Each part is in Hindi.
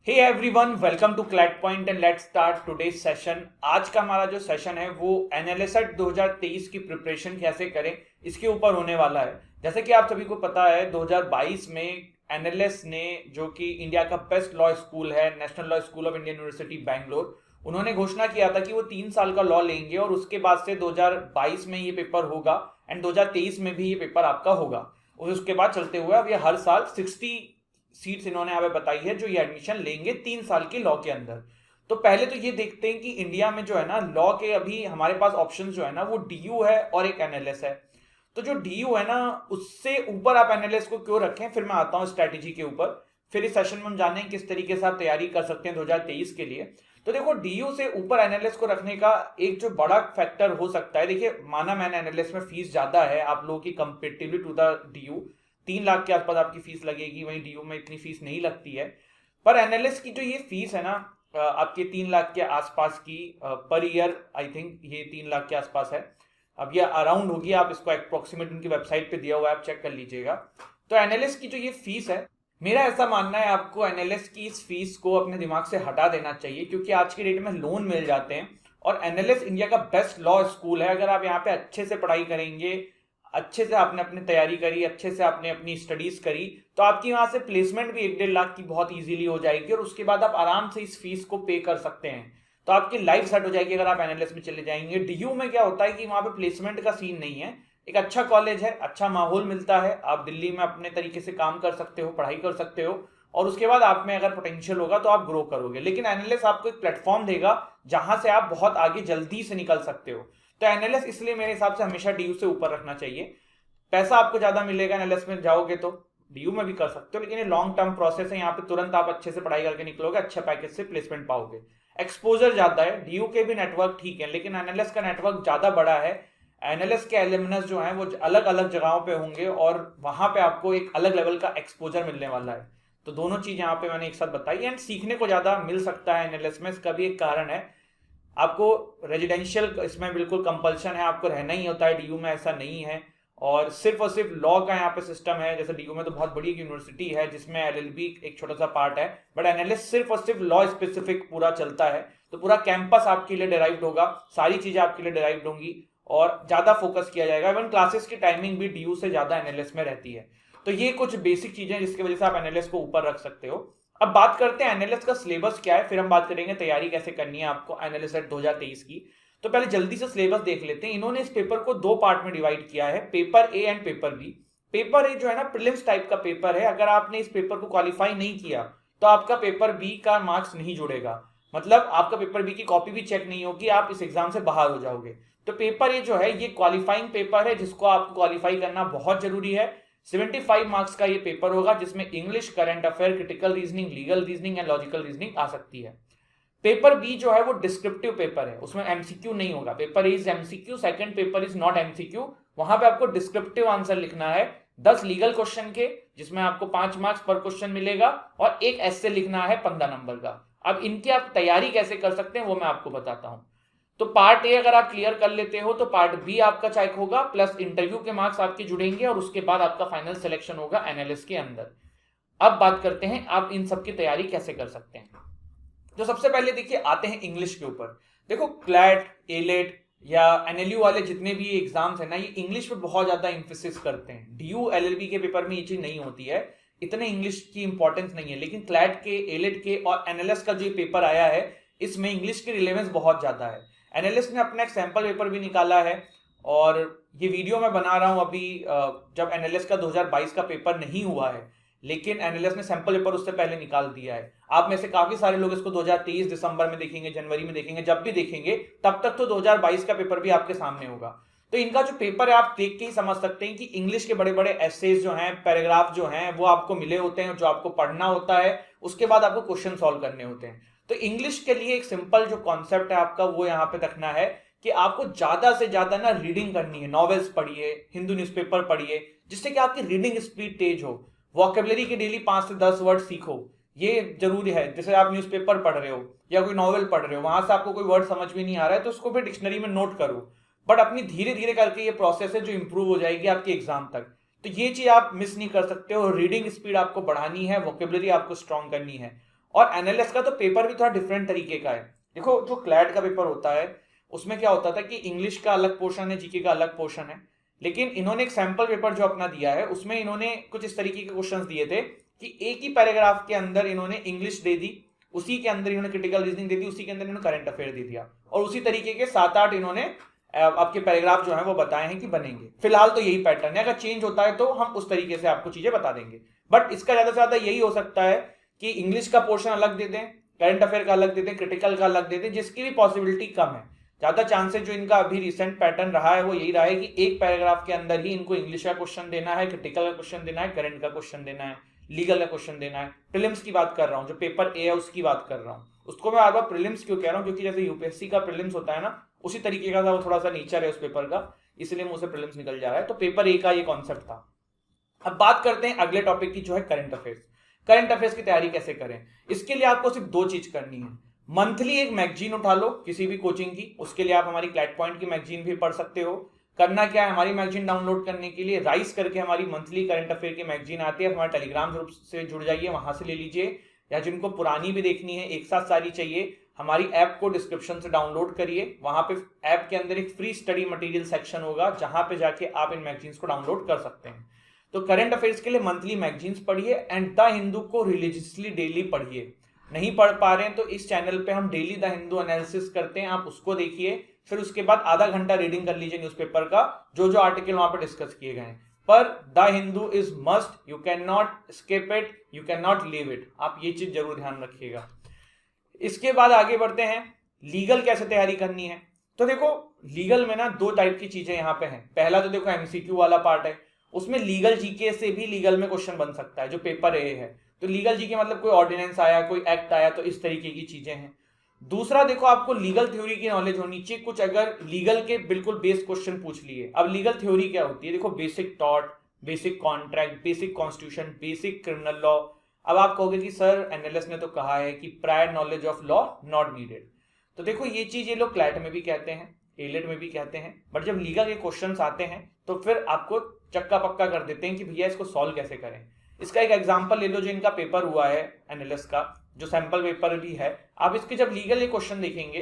Hey everyone, welcome to CLAT point and let's start today's session. आज का हमारा जो सेशन है वो एनएलएसएट 2023 की प्रिपरेशन कैसे करें इसके ऊपर होने वाला है। जैसे कि आप सभी को पता है 2022 में एनएलएस ने, जो कि इंडिया का बेस्ट लॉ स्कूल है, national law school of Indian university Bangalore, उन्होंने घोषणा किया था कि वो 3 साल का लॉ लेंगे और उसके बाद से 2022 में ये पेपर होगा एंड 2023 में भी ये पेपर आपका होगा। और उसके बाद चलते हुए अब ये हर साल 60 सीट्स इन्होंने यहाँ पे बताई है जो ये एडमिशन लेंगे 3 साल के लॉ के अंदर। तो पहले तो ये देखते हैं कि इंडिया में जो है ना लॉ के अभी हमारे पास ऑप्शन जो है ना वो डीयू है और एक एनएलएस है। तो जो डीयू है ना उससे ऊपर आप एनएलएस को क्यों रखें, फिर मैं आता हूँ स्ट्रैटेजी के ऊपर। फिर इस सेशन में हम जानें किस तरीके से आप तैयारी कर सकते हैं 2023 के लिए। तो देखो, डीयू से ऊपर एनएलएस को रखने का एक जो बड़ा फैक्टर हो सकता है, देखिए माना मैंने एनएलएस में फीस ज्यादा है आप लोगों की comparatively to the DU, 3 lakh के आसपास आपकी फीस लगेगी, वहीं डीयू में इतनी फीस नहीं लगती है। पर एनएलएस की जो ये फीस है ना आपके 3 लाख के आसपास की पर ईयर, आई थिंक ये 3 लाख के आसपास है। अब ये अराउंड होगी, आप इसको अप्रोक्सीमेट उनकी वेबसाइट पे दिया हुआ है, आप चेक कर लीजिएगा। तो एनएलएस की जो ये फीस है, मेरा ऐसा मानना है आपको एनएलएस की इस फीस को अपने दिमाग से हटा देना चाहिए, क्योंकि आज की डेट में लोन मिल जाते हैं और एनएलएस इंडिया का बेस्ट लॉ स्कूल है। अगर आप यहाँ पे अच्छे से पढ़ाई करेंगे, अच्छे से आपने अपनी तैयारी करी, अच्छे से आपने अपनी स्टडीज करी, तो आपकी वहां से प्लेसमेंट भी 1-1.5 लाख की बहुत इजीली हो जाएगी और उसके बाद आप आराम से इस फीस को पे कर सकते हैं। तो आपकी लाइफ सेट हो जाएगी अगर आप एनएलएस में चले जाएंगे। डीयू में क्या होता है कि वहां पे प्लेसमेंट का सीन नहीं है, एक अच्छा कॉलेज है, अच्छा माहौल मिलता है, आप दिल्ली में अपने तरीके से काम कर सकते हो, पढ़ाई कर सकते हो और उसके बाद आप में अगर पोटेंशियल होगा तो आप ग्रो करोगे। लेकिन एनएलएस आपको एक प्लेटफॉर्म देगा जहां से आप बहुत आगे जल्दी से निकल सकते हो। तो एनएलएस इसलिए मेरे हिसाब से हमेशा डीयू से ऊपर रखना चाहिए। पैसा आपको ज्यादा मिलेगा एनएलएस में जाओगे तो, डीयू में भी कर सकते हो, लेकिन ये लॉन्ग टर्म प्रोसेस है, यहाँ पे तुरंत आप अच्छे से पढ़ाई करके निकलोगे, अच्छे पैकेज से प्लेसमेंट पाओगे। एक्सपोजर ज्यादा है, डीयू के भी नेटवर्क ठीक है, लेकिन एनएलएस का नेटवर्क ज्यादा बड़ा है। एनएलएस के एलिमनस जो हैं वो अलग अलग जगहों पे होंगे और वहां पे आपको एक अलग लेवल का एक्सपोजर मिलने वाला है। तो दोनों चीज यहाँ पे मैंने एक साथ बताई एंड सीखने को ज्यादा मिल सकता है एनएलएस में। इसका भी एक कारण है, आपको रेजिडेंशियल इसमें बिल्कुल कंपल्शन है, आपको रहना ही होता है, डीयू में ऐसा नहीं है। और सिर्फ लॉ का यहाँ पे सिस्टम है, जैसे डीयू में तो बहुत बड़ी यूनिवर्सिटी है जिसमें एलएलबी एक छोटा सा पार्ट है, बट एनएलएस सिर्फ और सिर्फ लॉ स्पेसिफिक पूरा चलता है। तो पूरा कैंपस आपके लिए डिराइव्ड होगा, सारी चीजें आपके लिए डिराइव्ड होंगी और ज्यादा फोकस किया जाएगा। इवन क्लासेस की टाइमिंग भी डीयू से ज्यादा एनएलएस में रहती है। तो ये कुछ बेसिक चीजें जिसकी वजह से आप एनएलएस को ऊपर रख सकते हो। अब बात करते हैं एनएलएस का सिलेबस क्या है, फिर हम बात करेंगे तैयारी कैसे करनी है आपको एनएलएस 2023 की। तो पहले जल्दी से सिलेबस देख लेते हैं। इन्होंने इस पेपर को 2 पार्ट में डिवाइड किया है, paper A and paper B. Paper A जो है ना प्रीलिम्स टाइप का पेपर है, अगर आपने इस पेपर को क्वालिफाई नहीं किया तो आपका पेपर बी का मार्क्स नहीं जुड़ेगा, मतलब आपका पेपर बी की कॉपी भी चेक नहीं होगी, आप इस एग्जाम से बाहर हो जाओगे। तो पेपर ए जो है ये क्वालिफाइंग पेपर है जिसको आपको क्वालिफाई करना बहुत जरूरी है। 75 मार्क्स का ये पेपर होगा जिसमें English, current affair, critical reasoning, legal reasoning and logical reasoning आ सकती है। पेपर बी जो है वो डिस्क्रिप्टिव पेपर है, उसमें एमसीक्यू नहीं होगा। Paper is MCQ, second paper is not MCQ. वहां पे आपको डिस्क्रिप्टिव आंसर लिखना है 10 लीगल क्वेश्चन के, जिसमें आपको 5 मार्क्स पर क्वेश्चन मिलेगा और एक ऐसे लिखना है 15 नंबर का। अब इनकी आप तैयारी कैसे कर सकते हैं वो मैं आपको बताता हूं। तो पार्ट ए अगर आप क्लियर कर लेते हो तो पार्ट बी आपका चेक होगा, प्लस इंटरव्यू के मार्क्स आपके जुड़ेंगे और उसके बाद आपका फाइनल सिलेक्शन होगा एनएलएस के अंदर। अब बात करते हैं आप इन सब की तैयारी कैसे कर सकते हैं। तो सबसे पहले देखिए आते हैं इंग्लिश के ऊपर। देखो क्लैट, एलेट या एनएलयू वाले जितने भी एग्जाम्स है ना, ये इंग्लिश पे बहुत ज्यादा इंफेसिस करते हैं। डीयू एलएलबी के पेपर में ये चीज नहीं होती है, इतने इंग्लिश की इंपॉर्टेंस नहीं है, लेकिन क्लैट के, एलेट के और एनएलएस का जो पेपर आया है इसमें इंग्लिश की रिलेवेंस बहुत ज्यादा है। एनएलएस ने अपना एक सैंपल पेपर भी निकाला है और ये वीडियो मैं बना रहा हूं अभी जब एनएलएस का 2022 का पेपर नहीं हुआ है, लेकिन एनएलएस ने सैंपल पेपर उससे पहले निकाल दिया है। आप में से काफी सारे लोग इसको 2023 दिसंबर में देखेंगे, जनवरी में देखेंगे, जब भी देखेंगे तब तक तो 2022 का पेपर भी आपके सामने होगा। तो इनका जो पेपर है आप देख के ही समझ सकते हैं कि इंग्लिश के बड़े बड़े एसेज जो हैं, पैराग्राफ जो हैं, वो आपको मिले होते हैं जो आपको पढ़ना होता है, उसके बाद आपको क्वेश्चन सॉल्व करने होते हैं। तो इंग्लिश के लिए एक सिंपल जो कॉन्सेप्ट है आपका वो यहाँ पे रखना है कि आपको ज्यादा से ज्यादा ना रीडिंग करनी है। नॉवेल्स पढ़िए, हिंदू न्यूज़पेपर पढ़िए, जिससे कि आपकी रीडिंग स्पीड तेज हो। वोकेबलरी के डेली 5 से 10 वर्ड सीखो, ये जरूरी है। जैसे आप न्यूज़पेपर पढ़ रहे हो या कोई नॉवेल पढ़ रहे हो, वहां से आपको कोई वर्ड समझ में नहीं आ रहा है तो उसको फिर डिक्शनरी में नोट करो, बट अपनी धीरे धीरे करके ये प्रोसेस है जो इंप्रूव हो जाएगी आपके एग्जाम तक। तो ये चीज आप मिस नहीं कर सकते हो। रीडिंग स्पीड आपको बढ़ानी है, वोकेबलरी आपको स्ट्रॉन्ग करनी है। और एनएलएस का तो पेपर भी थोड़ा डिफरेंट तरीके का है। देखो जो क्लैट का पेपर होता है उसमें क्या होता था कि इंग्लिश का अलग पोर्शन है, जीके का अलग पोर्शन है, लेकिन इन्होंने एक सैंपल पेपर जो अपना दिया है उसमें इन्होंने कुछ इस तरीके के क्वेश्चंस दिए थे कि एक ही पैराग्राफ के अंदर इन्होंने इंग्लिश दे दी, उसी के अंदर इन्होंने क्रिटिकल रीजनिंग दे दी, उसी के अंदर इन्होंने करंट अफेयर दे दिया, और उसी तरीके के 7-8 इन्होंने आपके पैराग्राफ जो है वो बताए हैं कि बनेंगे। फिलहाल तो यही पैटर्न है, अगर चेंज होता है तो हम उस तरीके से आपको चीजें बता देंगे, बट इसका ज्यादा से ज्यादा यही हो सकता है कि इंग्लिश का पोर्शन अलग दे दें, करंट अफेयर का अलग दे दें, क्रिटिकल का अलग दे दें, जिसकी भी पॉसिबिलिटी कम है। ज्यादा चांसेस जो इनका अभी रिसेंट पैटर्न रहा है वो यही रहा है कि एक पैराग्राफ के अंदर ही इनको इंग्लिश का क्वेश्चन देना है, क्रिटिकल का क्वेश्चन देना है, करंट का क्वेश्चन देना है, लीगल का क्वेश्चन देना है। प्रीलिम्स की बात कर रहा हूँ, जो पेपर ए है उसकी बात कर रहा हूँ। उसको मैं बार बार प्रीलिम्स क्यों कह रहा हूँ, क्योंकि जैसे यूपीएससी का प्रीलिम्स होता है ना, उसी तरीके का था वो, थोड़ा सा नेचर है उस पेपर का, इसलिए मुझे प्रीलिम्स निकल जा रहा है। तो पेपर ए का ये कॉन्सेप्ट था। अब बात करते हैं अगले टॉपिक की, जो है करंट अफेयर्स। करंट अफेयर्स की तैयारी कैसे करें? इसके लिए आपको सिर्फ 2 चीज करनी है। मंथली एक मैगजीन उठा लो किसी भी कोचिंग की, उसके लिए आप हमारी क्लैट पॉइंट की मैगजीन भी पढ़ सकते हो। करना क्या है, हमारी मैगजीन डाउनलोड करने के लिए राइस करके हमारी मंथली करंट अफेयर की मैगजीन आती है, हमारे टेलीग्राम ग्रुप से जुड़ जाइए, वहां से ले लीजिए, या जिनको पुरानी भी देखनी है एक साथ सारी चाहिए, हमारी ऐप को डिस्क्रिप्शन से डाउनलोड करिए। वहां पे ऐप के अंदर एक फ्री स्टडी मटेरियल सेक्शन होगा, जहां पे जाके आप इन मैगजीन्स को डाउनलोड कर सकते हैं। तो करंट अफेयर्स के लिए मंथली मैगजीन्स पढ़िए, एंड द हिंदू को रिलीजियसली डेली पढ़िए। नहीं पढ़ पा रहे हैं तो इस चैनल पे हम डेली द हिंदू एनालिसिस करते हैं, आप उसको देखिए। फिर उसके बाद आधा घंटा रीडिंग कर लीजिए न्यूज़पेपर का, जो जो आर्टिकल वहां पर डिस्कस किए गए हैं। पर the Hindu is must, you can not skip it, you can not leave it. आप ये चीज जरूर ध्यान रखिएगा। इसके बाद आगे बढ़ते हैं, लीगल कैसे तैयारी करनी है। तो देखो लीगल में ना 2 टाइप की चीजें यहाँ पे हैं। पहला तो देखो एमसीक्यू वाला पार्ट है, उसमें लीगल जीके से भी लीगल में क्वेश्चन बन सकता है, जो पेपर ए है। तो लीगल जीके मतलब कोई ऑर्डिनेंस आया, कोई एक्ट आया, तो इस तरीके की चीजें हैं। दूसरा देखो, आपको लीगल थ्योरी की नॉलेज होनी चाहिए, कुछ अगर लीगल के बिल्कुल बेस क्वेश्चन पूछ लिए। अब लीगल थ्योरी क्या होती है? देखो basic tort, basic contract, basic constitution, basic criminal law. अब आप कहोगे कि सर एनएलएस ने तो कहा है कि prior knowledge of law not needed. तो देखो ये चीज ये लोग क्लैट में भी कहते हैं, एलेट में भी कहते हैं, बट जब लीगल के क्वेश्चंस आते हैं तो फिर आपको चक्का पक्का कर देते हैं कि भैया इसको सॉल्व कैसे करें। इसका एक एग्जांपल ले लो, जो इनका पेपर हुआ है एनएलएस का, जो सैंपल पेपर भी है। आप इसके जब लीगल ये क्वेश्चन देखेंगे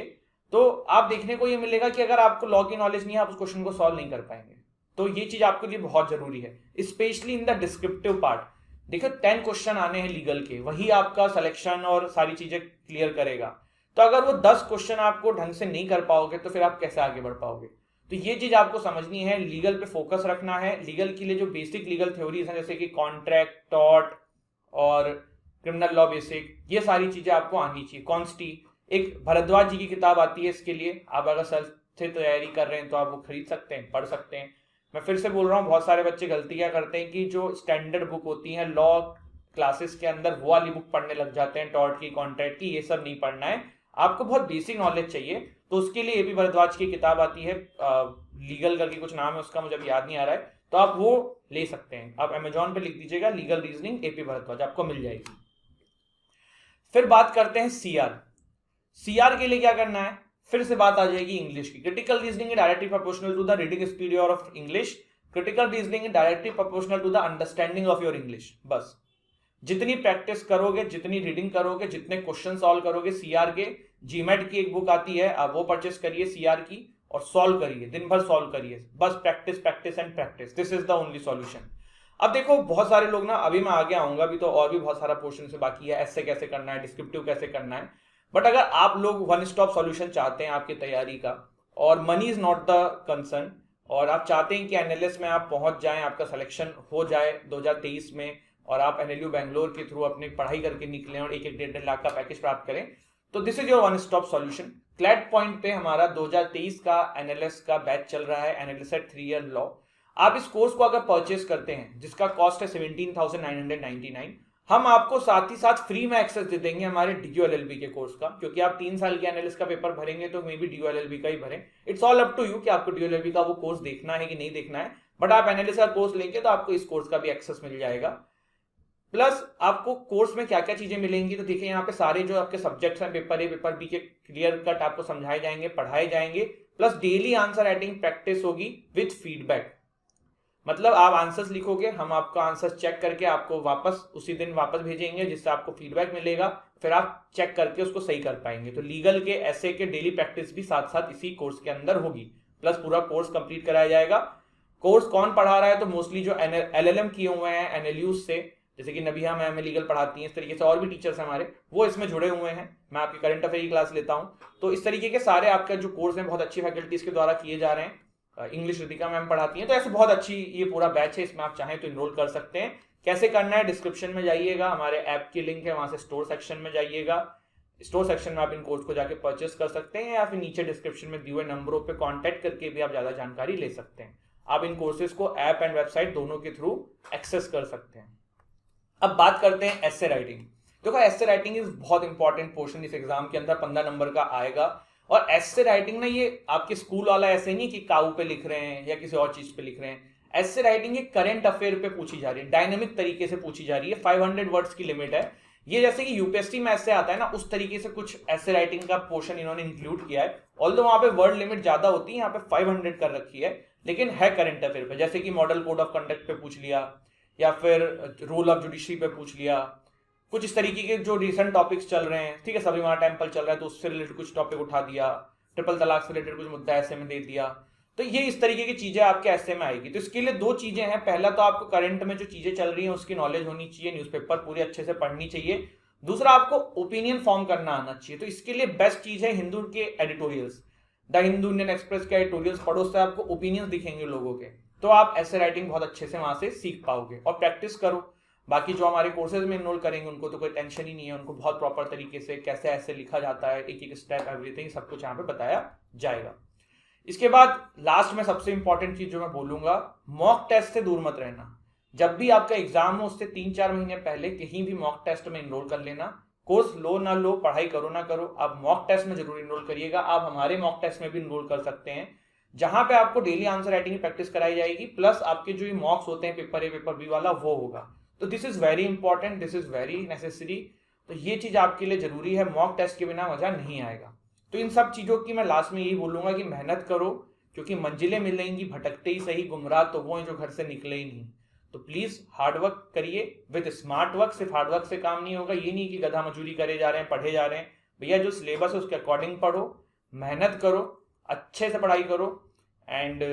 तो आप देखने को ये मिलेगा कि अगर आपको लॉ की नॉलेज नहीं है, आप उस क्वेश्चन को सॉल्व नहीं कर पाएंगे। तो ये चीज आपके लिए बहुत जरूरी है, specially in the descriptive part. देखो 10 क्वेश्चन आने हैं लीगल के, वही आपका सिलेक्शन और सारी चीजें क्लियर करेगा। तो अगर वो 10 क्वेश्चन आपको ढंग से नहीं कर पाओगे तो फिर आप कैसे आगे बढ़ पाओगे? तो ये चीज आपको समझनी है, लीगल पे फोकस रखना है। लीगल के लिए जो बेसिक लीगल थ्योरीज हैं, जैसे कि कॉन्ट्रैक्ट, टॉर्ट और क्रिमिनल लॉ बेसिक, ये सारी चीजें आपको आनी चाहिए। कॉन्स्टी, एक भरद्वाज जी की किताब आती है इसके लिए, आप अगर सेल्फ से तैयारी कर रहे हैं तो आप वो खरीद सकते हैं, पढ़ सकते हैं। मैं फिर से बोल रहा हूँ, बहुत सारे बच्चे गलतियां करते हैं कि जो स्टैंडर्ड बुक होती है लॉ क्लासेस के अंदर, वो वाली बुक पढ़ने लग जाते हैं, टॉर्ट की, कॉन्ट्रैक्ट की। ये सब नहीं पढ़ना है, आपको बहुत बेसिक नॉलेज चाहिए। तो उसके लिए एपी भरद्वाज की किताब आती है, लीगल करके कुछ नाम है उसका, मुझे अभी याद नहीं आ रहा है, तो आप वो ले सकते हैं। आप अमेजोन पे लिख दीजिएगा लीगल रीजनिंग एपी भरद्वाज, आपको मिल जाएगी। फिर बात करते हैं सीआर। सीआर के लिए क्या करना है? फिर से बात आ जाएगी इंग्लिश की। Critical reasoning directly proportional to the reading speed of English. Critical reasoning directly proportional to the understanding of your English. बस जितनी प्रैक्टिस करोगे, जितनी रीडिंग करोगे, जितने क्वेश्चन सॉल्व करोगे सीआर के, जीमेट की एक बुक आती है, आप वो परचेस करिए सीआर की और सॉल्व करिए, दिन भर सॉल्व करिए। बस practice practice and practice, this is the only solution. अब देखो बहुत सारे लोग ना, अभी मैं आगे आऊंगा, अभी तो और भी बहुत सारा पोर्शन से बाकी है, ऐसे कैसे करना है, डिस्क्रिप्टिव कैसे करना है। बट अगर आप लोग वन स्टॉप सॉल्यूशन चाहते हैं आपकी तैयारी का, और money is not the concern, और आप चाहते हैं कि एनएलएस में आप पहुंच जाएं, आपका सिलेक्शन हो जाए 2023 में, और आप एनएलयू बैंगलोर के थ्रू अपनी पढ़ाई करके निकलें और 1-1 लाख का पैकेज प्राप्त करें, तो this is your one stop solution. CLAT point पे हमारा 2023 का एनएलएस का बैच चल रहा है, एनएलएस एट 3 ईयर लॉ। आप इस कोर्स को अगर परचेस करते हैं, जिसका कॉस्ट है 17,999, हम आपको साथ ही साथ फ्री में एक्सेस दे देंगे हमारे डीयू एलएलबी के कोर्स का, क्योंकि आप 3 साल के एनएलएस का पेपर भरेंगे तो मे बी डीयू एलएलबी का ही भरें। It's all up to you कि आपको डीयू एलएलबी का वो कोर्स देखना है कि नहीं देखना है, बट आप एनएलएस का कोर्स लेंगे तो आपको इस कोर्स का भी एक्सेस मिल जाएगा। प्लस आपको कोर्स में क्या क्या चीजें मिलेंगी, तो देखिए यहाँ पे सारे जो आपके सब्जेक्ट्स हैं, पेपर ए पेपर बी के क्लियर कट आपको समझाए जाएंगे, पढ़ाए जाएंगे, plus daily answer writing practice होगी विथ फीडबैक। मतलब आप आंसर्स लिखोगे, हम आपका आंसर्स चेक करके आपको वापस उसी दिन वापस भेजेंगे, जिससे आपको फीडबैक मिलेगा, फिर आप चेक करके उसको सही कर पाएंगे। तो लीगल के ऐसे के डेली प्रैक्टिस भी साथ साथ इसी कोर्स के अंदर होगी, प्लस पूरा कोर्स कंप्लीट कराया जाएगा। कोर्स कौन पढ़ा रहा है? तो मोस्टली जो LLM किए हुए हैं एनएलयू से, जैसे कि नबिया मैम लीगल पढ़ाती हैं, इस तरीके से और भी टीचर्स हमारे वो इसमें जुड़े हुए हैं। मैं आपकी करंट अफेयर की क्लास लेता हूँ, तो इस तरीके के सारे आपका जो कोर्स है बहुत अच्छी फैकल्टीज के द्वारा किए जा रहे हैं। इंग्लिश रितिका मैम पढ़ाती हैं, तो ऐसे बहुत अच्छी ये पूरा बैच है, इसमें आप चाहें तो इनरोल कर सकते हैं। कैसे करना है? डिस्क्रिप्शन में जाइएगा, हमारे ऐप की लिंक है, वहां से स्टोर सेक्शन में जाइएगा, स्टोर सेक्शन में आप इन कोर्स को जाके परचेस कर सकते हैं, या फिर नीचे डिस्क्रिप्शन में दिए हुए नंबरों पे कांटेक्ट करके भी आप ज्यादा जानकारी ले सकते हैं। आप इन कोर्सेज को ऐप एंड वेबसाइट दोनों के थ्रू एक्सेस कर सकते हैं। अब बात करते हैं एस्से राइटिंग। देखो एस्से राइटिंग इज बहुत इंपॉर्टेंट पोर्शन, इस एग्जाम के अंदर 15 नंबर का आएगा। और एस्से राइटिंग ना, ये आपके स्कूल वाला ऐसे नहीं कि काऊ पे लिख रहे हैं या किसी और चीज पे लिख रहे हैं। एस्से राइटिंग एक करंट अफेयर पे पूछी जा रही है, डायनेमिक तरीके से पूछी जा रही है। 500 वर्ड्स की लिमिट है। ये जैसे कि यूपीएससी में ऐसे आता है ना, उस तरीके से कुछ एस्से राइटिंग का पोर्शन इन्होंने इंक्लूड किया है। ऑल्दो वहां पे वर्ड लिमिट ज्यादा होती है, यहाँ पे 500 कर रखी है, लेकिन है करंट अफेयर पे। जैसे कि मॉडल कोड ऑफ कंडक्ट पे पूछ लिया, या फिर रूल ऑफ जुडिशरी पे पूछ लिया, कुछ इस तरीके के जो रिसेंट टॉपिक्स चल रहे हैं, ठीक है, सबरीमाला टेम्पल चल रहा है तो उससे रिलेटेड कुछ टॉपिक उठा दिया, ट्रिपल तलाक से रिलेटेड कुछ मुद्दा ऐसे में दे दिया। तो ये इस तरीके की चीजें आपके ऐसे में आएगी। तो इसके लिए दो चीजें हैं, पहला तो आपको करंट में जो चीजें चल रही हैं उसकी नॉलेज होनी चाहिए, न्यूज़पेपर पूरी अच्छे से पढ़नी चाहिए। दूसरा, आपको ओपिनियन फॉर्म करना आना चाहिए। तो इसके लिए बेस्ट चीज है हिंदू के editorials, the Hindu, Indian express के एडिटोरियल्स पढ़ो, उससे आपको ओपिनियंस दिखेंगे लोगों के, तो आप ऐसे राइटिंग बहुत अच्छे से वहां से सीख पाओगे। और प्रैक्टिस करो। बाकी जो हमारे कोर्सेज में इनरोल करेंगे उनको तो कोई टेंशन ही नहीं है, उनको बहुत प्रॉपर तरीके से कैसे ऐसे लिखा जाता है, एक एक स्टेप, एवरीथिंग सब कुछ यहाँ पे बताया जाएगा। इसके बाद लास्ट में सबसे इंपॉर्टेंट चीज जो मैं बोलूंगा, मॉक टेस्ट से दूर मत रहना। जब भी आपका एग्जाम हो उससे 3-4 महीने पहले कहीं भी मॉक टेस्ट में इनरोल कर लेना। कोर्स लो ना लो, पढ़ाई करो ना करो, आप मॉक टेस्ट में जरूर इनरोल करिएगा। आप हमारे मॉक टेस्ट में भी इनरोल कर सकते हैं, जहां पे आपको डेली आंसर राइटिंग की प्रैक्टिस कराई जाएगी, प्लस आपके जो मॉक्स होते हैं पेपर ए पेपर बी वाला वो होगा। तो this is very important, this is very necessary. तो ये चीज आपके लिए जरूरी है, मॉक टेस्ट के बिना मजा नहीं आएगा। तो इन सब चीजों की मैं लास्ट में यही बोलूंगा कि मेहनत करो, क्योंकि मंजिलें मिलेंगी भटकते ही सही, गुमराह तो वो हैं जो घर से निकले ही नहीं। तो प्लीज हार्डवर्क करिए विद स्मार्ट वर्क। सिर्फ हार्डवर्क से काम नहीं होगा, ये नहीं कि गधा मजूरी करे जा रहे हैं, पढ़े जा रहे हैं। भैया जो सिलेबस है उसके अकॉर्डिंग पढ़ो, मेहनत करो, अच्छे से पढ़ाई करो। एंड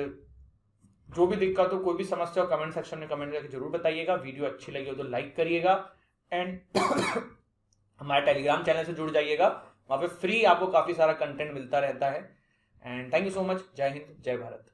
जो भी दिक्कत हो, कोई भी समस्या हो, कमेंट सेक्शन में कमेंट करके जरूर बताइएगा। वीडियो अच्छी लगी हो तो लाइक करिएगा, एंड हमारे टेलीग्राम चैनल से जुड़ जाइएगा, वहां पे फ्री आपको काफी सारा कंटेंट मिलता रहता है। And thank you so much. जय हिंद, जय भारत।